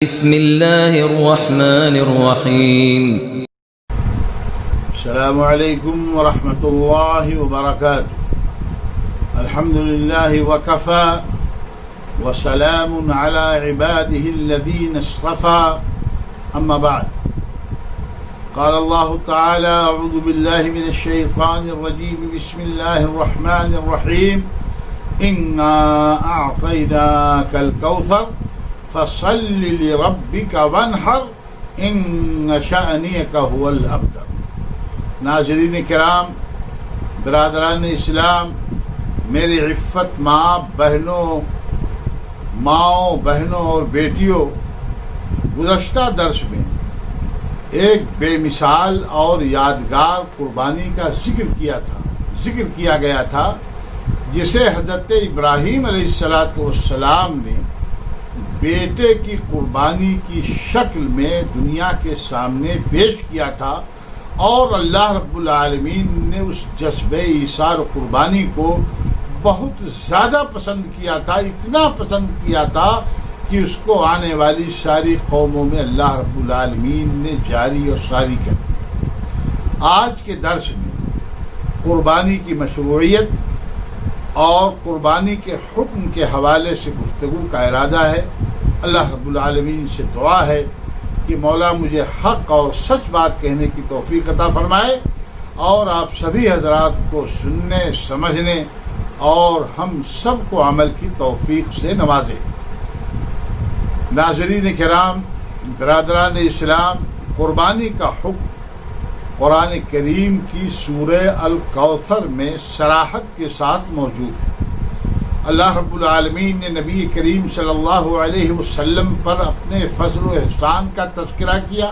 بسم الله الرحمن الرحيم. السلام عليكم ورحمة الله وبركاته. الحمد لله وكفى وسلام على عباده الذين اصطفى. أما بعد، قال الله تعالى: أعوذ بالله من الشيطان الرجيم. بسم الله الرحمن الرحيم. إنا أعطيناك الكوثر فصل لربك وانحر ان شأنك هو الأبتر. ناظرین کرام، برادران اسلام، میری عفت ماں بہنوں اور بیٹیوں، گزشتہ درس میں ایک بے مثال اور یادگار قربانی کا ذکر کیا گیا تھا جسے حضرت ابراہیم علیہ السلام نے بیٹے کی قربانی کی شکل میں دنیا کے سامنے پیش کیا تھا، اور اللہ رب العالمین نے اس جذبہ ایثار قربانی کو بہت زیادہ پسند کیا تھا، اتنا پسند کیا تھا کہ اس کو آنے والی ساری قوموں میں اللہ رب العالمین نے جاری اور ساری کر دیا۔ آج کے درس میں قربانی کی مشروعیت اور قربانی کے حکم کے حوالے سے گفتگو کا ارادہ ہے۔ اللہ رب العالمین سے دعا ہے کہ مولا مجھے حق اور سچ بات کہنے کی توفیق عطا فرمائے، اور آپ سبھی حضرات کو سننے، سمجھنے اور ہم سب کو عمل کی توفیق سے نوازے۔ ناظرین کرام، برادران اسلام، قربانی کا حکم قرآن کریم کی سورہ الکوثر میں صراحت کے ساتھ موجود ہے۔ اللہ رب العالمین نے نبی کریم صلی اللہ علیہ وسلم پر اپنے فضل و احسان کا تذکرہ کیا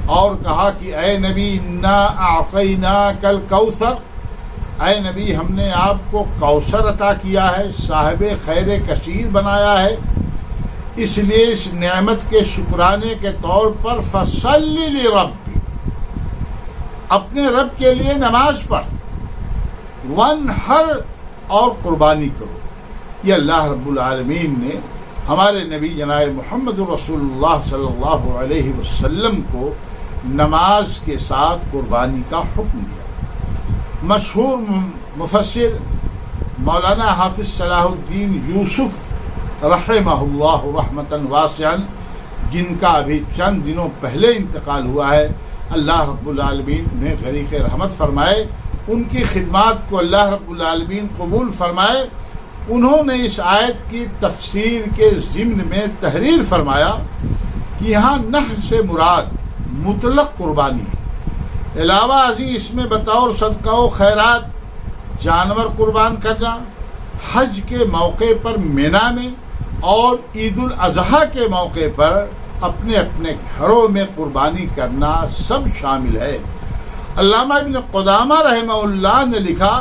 اور کہا کہ اے نبی، انا اعطیناک الکوثر، اے نبی ہم نے آپ کو کوثر عطا کیا ہے، صاحب خیر کثیر بنایا ہے، اس لیے اس نعمت کے شکرانے کے طور پر فصل لربک، اپنے رب کے لیے نماز پڑھ، وانحر، اور قربانی کرو۔ یہ اللہ رب العالمین نے ہمارے نبی جناب محمد رسول اللہ صلی اللہ علیہ وسلم کو نماز کے ساتھ قربانی کا حکم دیا۔ مشہور مفسر مولانا حافظ صلاح الدین یوسف رحمہ اللہ رحمتا واسعا، جن کا ابھی چند دنوں پہلے انتقال ہوا ہے، اللہ رب العالمین انہیں غریق رحمت فرمائے، ان کی خدمات کو اللہ رب العالمین قبول فرمائے۔ انہوں نے اس آیت کی تفسیر کے ضمن میں تحریر فرمایا کہ یہاں نحر سے مراد مطلق قربانی ہے، علاوہ ازیں اس میں بطور صدقہ و خیرات جانور قربان کرنا، حج کے موقع پر مینا میں اور عید الاضحیٰ کے موقع پر اپنے اپنے گھروں میں قربانی کرنا سب شامل ہے۔ علامہ ابن قدامہ رحمہ اللہ نے لکھا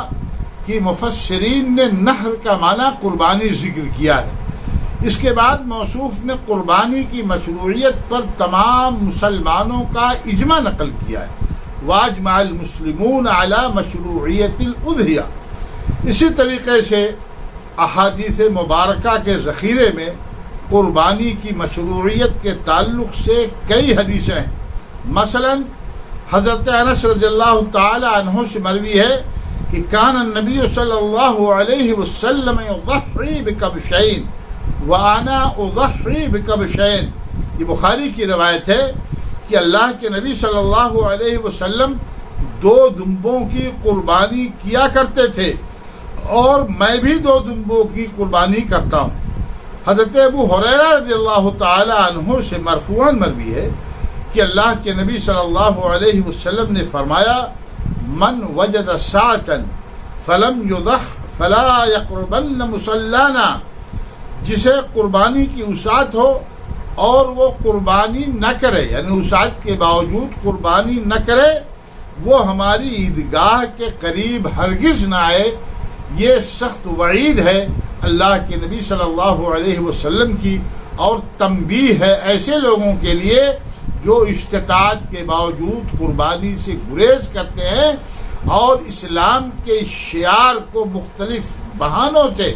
کہ مفسرین نے نحر کا معنی قربانی ذکر کیا ہے۔ اس کے بعد موصوف نے قربانی کی مشروعیت پر تمام مسلمانوں کا اجماع نقل کیا ہے، واجمع المسلمون علی مشروعیت الاضحیہ۔ اسی طریقے سے احادیث مبارکہ کے ذخیرے میں قربانی کی مشروعیت کے تعلق سے کئی حدیثیں ہیں۔ مثلاً حضرت انس رضی اللہ تعالی عنہ سے مروی ہے کہ کان النبی صلی اللہ علیہ وسلم یضحی بکبشین وانا اضحی بکبشین۔ یہ بخاری کی روایت ہے کہ اللہ کے نبی صلی اللہ علیہ وسلم 2 دمبوں کی قربانی کیا کرتے تھے، اور میں بھی 2 دمبوں کی قربانی کرتا ہوں۔ حضرت ابو ہریرہ رضی اللہ تعالی عنہ سے مرفوعاً مروی ہے کہ اللہ کے نبی صلی اللہ علیہ وسلم نے فرمایا: من وجد ساعة فلم يضح فلا يقربن مصلانا، جسے قربانی کی وسعت ہو اور وہ قربانی نہ کرے، یعنی وسعت کے باوجود قربانی نہ کرے، وہ ہماری عیدگاہ کے قریب ہرگز نہ آئے۔ یہ سخت وعید ہے اللہ کے نبی صلی اللہ علیہ وسلم کی، اور تنبیہ ہے ایسے لوگوں کے لیے جو استطاعت کے باوجود قربانی سے گریز کرتے ہیں اور اسلام کے شعار کو مختلف بہانوں سے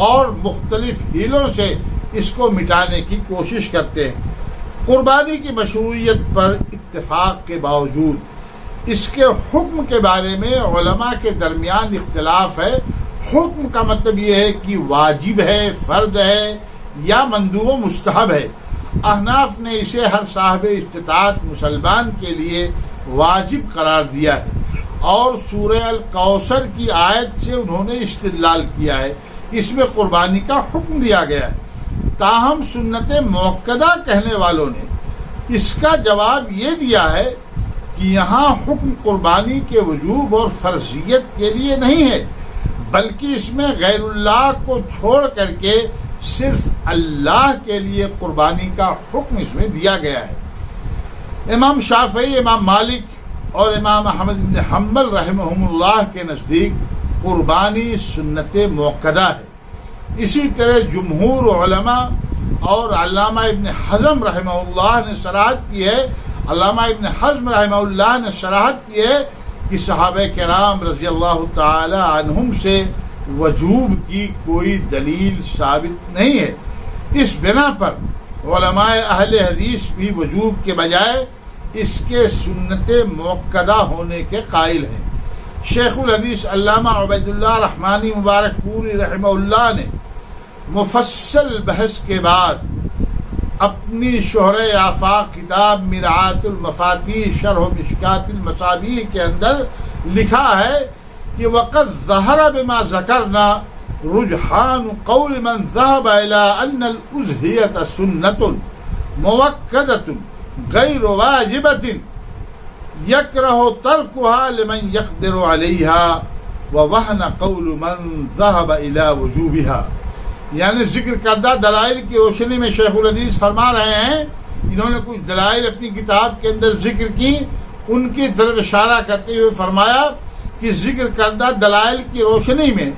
اور مختلف ہیلوں سے اس کو مٹانے کی کوشش کرتے ہیں۔ قربانی کی مشروعیت پر اتفاق کے باوجود اس کے حکم کے بارے میں علماء کے درمیان اختلاف ہے۔ حکم کا مطلب یہ ہے کہ واجب ہے، فرض ہے یا مندوب و مستحب ہے۔ احناف نے اسے ہر صاحب استطاعت مسلمان کے لیے واجب قرار دیا ہے، اور سورہ الکوثر کی آیت سے انہوں نے استدلال کیا ہے، اس میں قربانی کا حکم دیا گیا ہے۔ تاہم سنت موقدہ کہنے والوں نے اس کا جواب یہ دیا ہے کہ یہاں حکم قربانی کے وجوب اور فرضیت کے لیے نہیں ہے، بلکہ اس میں غیر اللہ کو چھوڑ کر کے صرف اللہ کے لیے قربانی کا حکم اس میں دیا گیا ہے۔ امام شافعی، امام مالک اور امام احمد بن حنبل رحمہم اللہ کے نزدیک قربانی سنت موقدہ ہے۔ اسی طرح جمہور علماء اور علامہ ابن حزم رحمہ اللہ نے صراحت کی ہے، علامہ ابن حزم رحمہ اللہ نے صراحت کی ہے کہ صحابہ کرام رضی اللہ تعالی عنہم سے وجوب کی کوئی دلیل ثابت نہیں ہے۔ اس بنا پر علماء اہل حدیث بھی وجوب کے بجائے اس کے سنت موقدہ ہونے کے قائل ہیں۔ شیخ الحدیث علامہ عبید اللہ رحمانی مبارک پوری رحمہ اللہ نے مفصل بحث کے بعد اپنی شہرہ آفاق کتاب مرآت المفاتیح شرح مشکات المصابیح کے اندر لکھا ہے کہ وقد ظہر بما ذکرنا رجحان قول من ذهب الى ان الاضحیۃ سنۃ موقدۃ غیر واجبۃ یکرہ ترکها لمن یقدر علیہا ووہن قول من ذهب الى وجوبها۔ یعنی ذکر کردہ دلائل کی روشنی میں شیخ الحدیث فرما رہے ہیں، انہوں نے کچھ دلائل اپنی کتاب کے اندر ذکر کی، ان کی طرف اشارہ کرتے ہوئے فرمایا کہ ذکر کردہ دلائل کی روشنی میں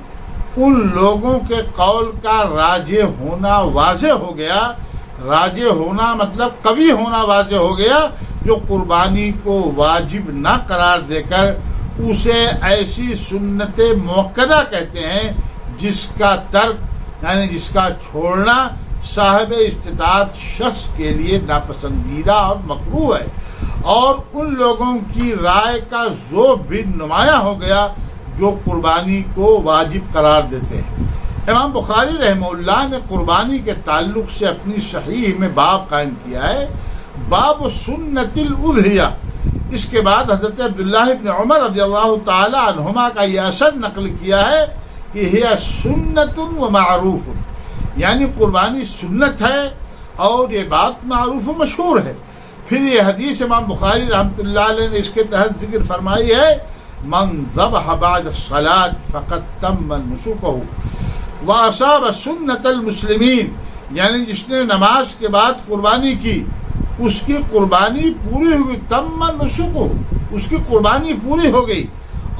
ان لوگوں کے قول کا راجح ہونا واضح ہو گیا۔ راجح ہونا مطلب قوی ہونا واضح ہو گیا، جو قربانی کو واجب نہ قرار دے کر اسے ایسی سنت موقدہ کہتے ہیں جس کا ترک یعنی جس کا چھوڑنا صاحب استطاعت شخص کے لیے ناپسندیدہ اور مکروہ ہے، اور ان لوگوں کی رائے کا ذوب بھی نمایاں ہو گیا جو قربانی کو واجب قرار دیتے ہیں۔ امام بخاری رحمہ اللہ نے قربانی کے تعلق سے اپنی صحیح میں باب قائم کیا ہے، باب سنت الاضحیہ۔ اس کے بعد حضرت عبداللہ ابن عمر رضی اللہ تعالی عنہما کا یہ اثر نقل کیا ہے کہ ہے سنت و معروف، یعنی قربانی سنت ہے اور یہ بات معروف و مشہور ہے۔ پھر یہ حدیث امام بخاری رحمۃ اللہ علیہ نے اس کے تحت ذکر فرمائی ہے، من ذبح بعد الصلاة فقد تم نسکہ واصاب سنت المسلمین، یعنی جس نے نماز کے بعد قربانی کی اس کی قربانی پوری ہو گئی، تم نسکہ، اس کی قربانی پوری ہو گئی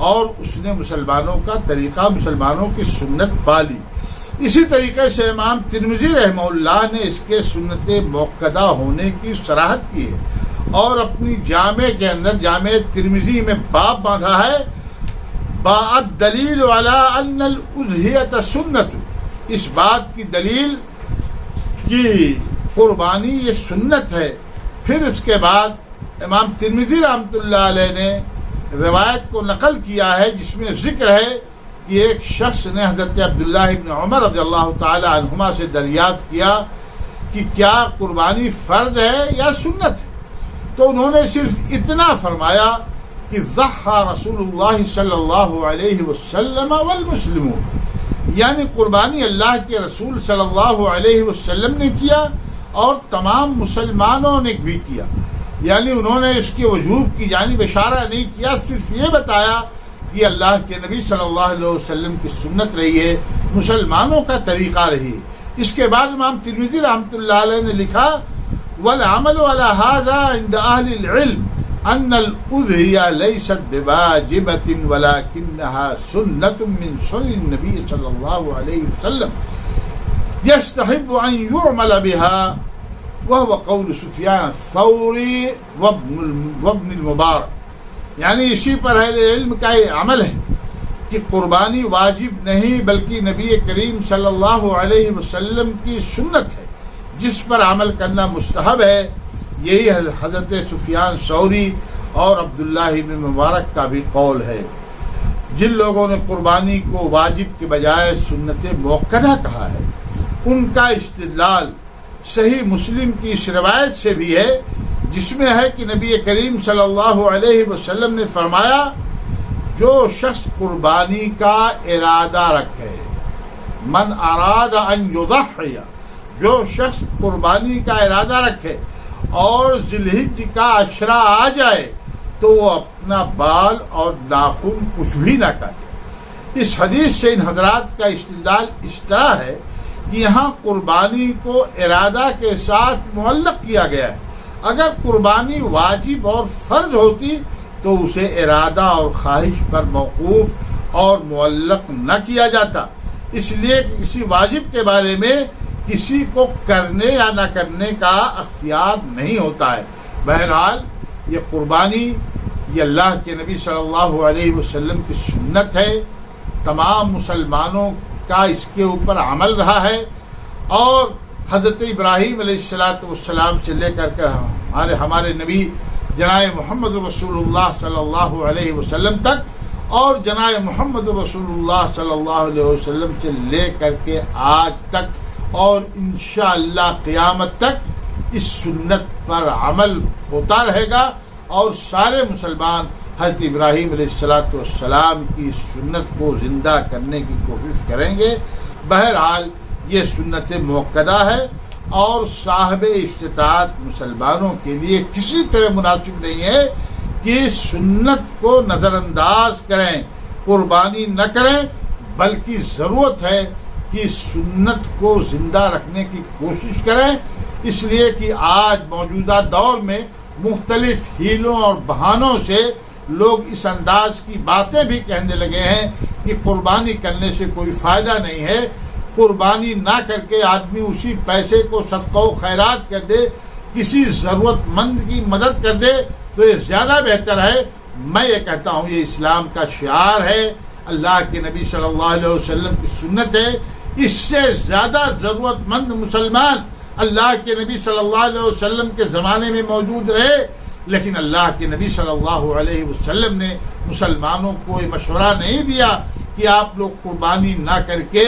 اور اس نے مسلمانوں کا طریقہ، مسلمانوں کی سنت پالی۔ اسی طریقے سے امام ترمذی رحمہ اللہ نے اس کے سنت موقدہ ہونے کی صراحت کی ہے، اور اپنی جامع کے اندر جامع ترمذی میں باب باندھا ہے، باء دلیل علی ان الاضحیۃ سنت، اس بات کی دلیل کہ قربانی یہ سنت ہے۔ پھر اس کے بعد امام ترمذی رحمۃ اللہ علیہ نے روایت کو نقل کیا ہے جس میں ذکر ہے کہ ایک شخص نے حضرت عبداللہ ابن عمر رضی اللہ تعالی عنہما سے دریافت کیا کہ کیا قربانی فرض ہے یا سنت ہے، تو انہوں نے صرف اتنا فرمایا کہ ضحى رسول اللہ صلی اللہ علیہ وسلم والمسلمون، یعنی قربانی اللہ کے رسول صلی اللہ علیہ وسلم نے کیا اور تمام مسلمانوں نے بھی کیا، یعنی انہوں نے اس کے وجوب کی جانب اشارہ نہیں کیا، صرف یہ بتایا کہ اللہ کے نبی صلی اللہ علیہ وسلم کی سنت رہی ہے، مسلمانوں کا طریقہ رہی ہے۔ اس کے بعد امام ترمذی رحمۃ اللہ علیہ نے لکھا والعمل على هذا عند اهل العلم ان الاضحیہ لیست بواجبۃ ولكنها سنة من سنن النبی صلی اللہ علیہ وسلم يستحب ان يعمل بها وهو قول سفیان الثوری وابن المبارک، یعنی اسی پر اہل علم کا یہ عمل ہے کہ قربانی واجب نہیں بلکہ نبی کریم صلی اللہ علیہ وسلم کی سنت ہے، جس پر عمل کرنا مستحب ہے، یہی حضرت سفیان ثوری اور عبداللہ بن مبارک کا بھی قول ہے۔ جن لوگوں نے قربانی کو واجب کے بجائے سنت موقدہ کہا ہے، ان کا استدلال صحیح مسلم کی اس روایت سے بھی ہے، جس میں ہے کہ نبی کریم صلی اللہ علیہ وسلم نے فرمایا، جو شخص قربانی کا ارادہ رکھے، من اراد ان یضحی، جو شخص قربانی کا ارادہ رکھے اور ذی الحجہ کا عشرہ آ جائے تو وہ اپنا بال اور ناخن کچھ بھی نہ کرے۔ اس حدیث سے ان حضرات کا استدلال اس طرح ہے کہ یہاں قربانی کو ارادہ کے ساتھ معلق کیا گیا ہے۔ اگر قربانی واجب اور فرض ہوتی تو اسے ارادہ اور خواہش پر موقوف اور معلق نہ کیا جاتا، اس لیے کہ کسی واجب کے بارے میں کسی کو کرنے یا نہ کرنے کا اختیار نہیں ہوتا ہے۔ بہرحال یہ قربانی یہ اللہ کے نبی صلی اللہ علیہ وسلم کی سنت ہے، تمام مسلمانوں کا اس کے اوپر عمل رہا ہے، اور حضرت ابراہیم علیہ السلام سے لے کر ہمارے نبی جناب محمد رسول اللہ صلی اللہ علیہ وسلم تک، اور جناب محمد رسول اللہ صلی اللہ علیہ وسلم سے لے کر کے آج تک اور انشاءاللہ قیامت تک اس سنت پر عمل ہوتا رہے گا، اور سارے مسلمان حضرت ابراہیم علیہ السلام کی سنت کو زندہ کرنے کی کوشش کریں گے۔ بہرحال یہ سنت موقدہ ہے، اور صاحب استطاعت مسلمانوں کے لیے کسی طرح مناسب نہیں ہے کہ سنت کو نظر انداز کریں، قربانی نہ کریں، بلکہ ضرورت ہے کہ سنت کو زندہ رکھنے کی کوشش کریں، اس لیے کہ آج موجودہ دور میں مختلف ہیلوں اور بہانوں سے لوگ اس انداز کی باتیں بھی کہنے لگے ہیں کہ قربانی کرنے سے کوئی فائدہ نہیں ہے، قربانی نہ کر کے آدمی اسی پیسے کو صدقہ و خیرات کر دے، کسی ضرورت مند کی مدد کر دے تو یہ زیادہ بہتر ہے۔ میں یہ کہتا ہوں یہ اسلام کا شعار ہے، اللہ کے نبی صلی اللہ علیہ وسلم کی سنت ہے، اس سے زیادہ ضرورت مند مسلمان اللہ کے نبی صلی اللہ علیہ وسلم کے زمانے میں موجود رہے، لیکن اللہ کے نبی صلی اللہ علیہ وسلم نے مسلمانوں کو یہ مشورہ نہیں دیا کہ آپ لوگ قربانی نہ کر کے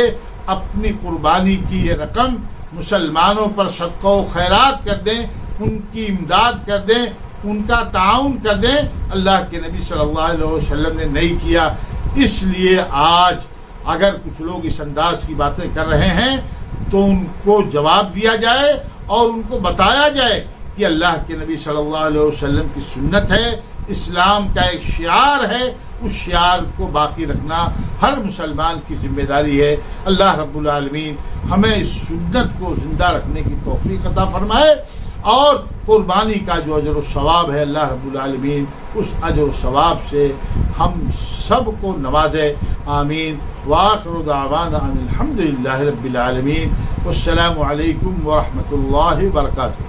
اپنی قربانی کی یہ رقم مسلمانوں پر صدقہ و خیرات کر دیں، ان کی امداد کر دیں، ان کا تعاون کر دیں۔ اللہ کے نبی صلی اللہ علیہ وسلم نے نہیں کیا، اس لیے آج اگر کچھ لوگ اس انداز کی باتیں کر رہے ہیں تو ان کو جواب دیا جائے اور ان کو بتایا جائے کہ اللہ کے نبی صلی اللہ علیہ وسلم کی سنت ہے، اسلام کا ایک شعار ہے، اس شعار کو باقی رکھنا ہر مسلمان کی ذمہ داری ہے۔ اللہ رب العالمین ہمیں اس سنت کو زندہ رکھنے کی توفیق عطا فرمائے، اور قربانی کا جو اجر و ثواب ہے اللہ رب العالمین اس اجر و ثواب سے ہم سب کو نوازے، آمین۔ وآخر دعوانا ان الحمد للہ رب العالمین، والسلام علیکم ورحمۃ اللہ وبرکاتہ۔